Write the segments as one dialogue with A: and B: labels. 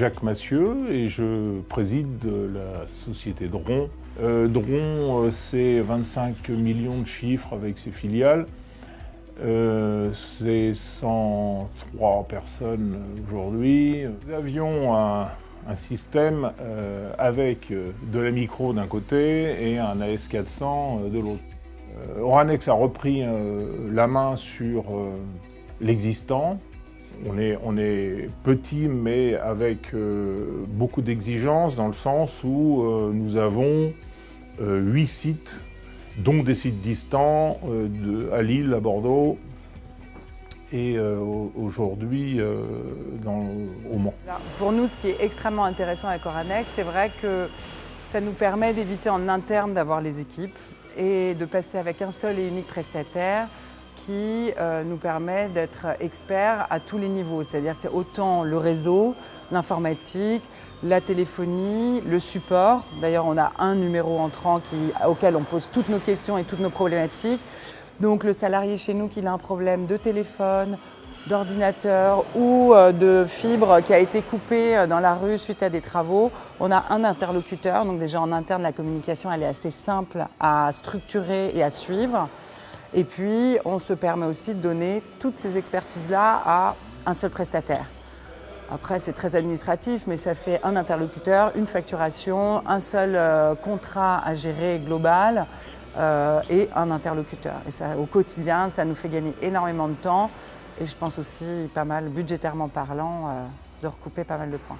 A: Jacques Massieu et je préside la société Dron. Dron, c'est 25 millions de chiffres avec ses filiales. C'est 103 personnes aujourd'hui. Nous avions un système avec de la micro d'un côté et un AS400 de l'autre. Oranex a repris la main sur l'existant. On est petit mais avec beaucoup d'exigences dans le sens où nous avons 8 sites, dont des sites distants à Lille, à Bordeaux et aujourd'hui au Mans.
B: Alors, pour nous, ce qui est extrêmement intéressant avec Oranex, c'est vrai que ça nous permet d'éviter en interne d'avoir les équipes et de passer avec un seul et unique prestataire qui nous permet d'être experts à tous les niveaux, c'est-à-dire que c'est autant le réseau, l'informatique, la téléphonie, le support. D'ailleurs, on a un numéro entrant auquel on pose toutes nos questions et toutes nos problématiques. Donc le salarié chez nous qui a un problème de téléphone, d'ordinateur ou de fibre qui a été coupée dans la rue suite à des travaux, on a un interlocuteur. Donc déjà en interne, la communication elle est assez simple à structurer et à suivre. Et puis on se permet aussi de donner toutes ces expertises-là à un seul prestataire. Après c'est très administratif, mais ça fait un interlocuteur, une facturation, un seul contrat à gérer global et un interlocuteur. Et ça, au quotidien, ça nous fait gagner énormément de temps. Et je pense aussi pas mal, budgétairement parlant, de recouper pas mal de points.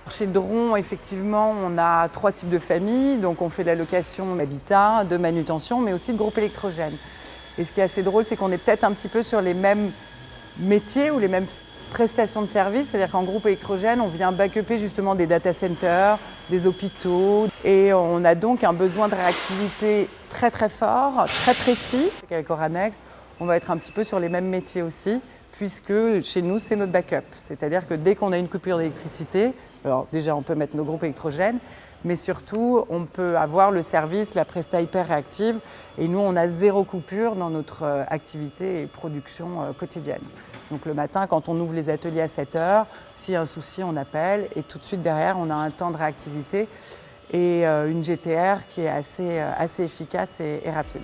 B: Chez Dron, effectivement, on a 3 types de familles. Donc on fait de la location d'habitat, de manutention, mais aussi de groupe électrogène. Et ce qui est assez drôle, c'est qu'on est peut-être un petit peu sur les mêmes métiers ou les mêmes prestations de services. C'est-à-dire qu'en groupe électrogène, on vient backuper justement des data centers, des hôpitaux. Et on a donc un besoin de réactivité très très fort, très précis. Avec Oranex, on va être un petit peu sur les mêmes métiers aussi, puisque chez nous, c'est notre backup. C'est-à-dire que dès qu'on a une coupure d'électricité, alors déjà, on peut mettre nos groupes électrogènes, mais surtout, on peut avoir le service, la presta hyper réactive. Et nous, on a 0 coupure dans notre activité et production quotidienne. Donc le matin, quand on ouvre les ateliers à 7 h, s'il y a un souci, on appelle. Et tout de suite derrière, on a un temps de réactivité et une GTR qui est assez efficace et rapide.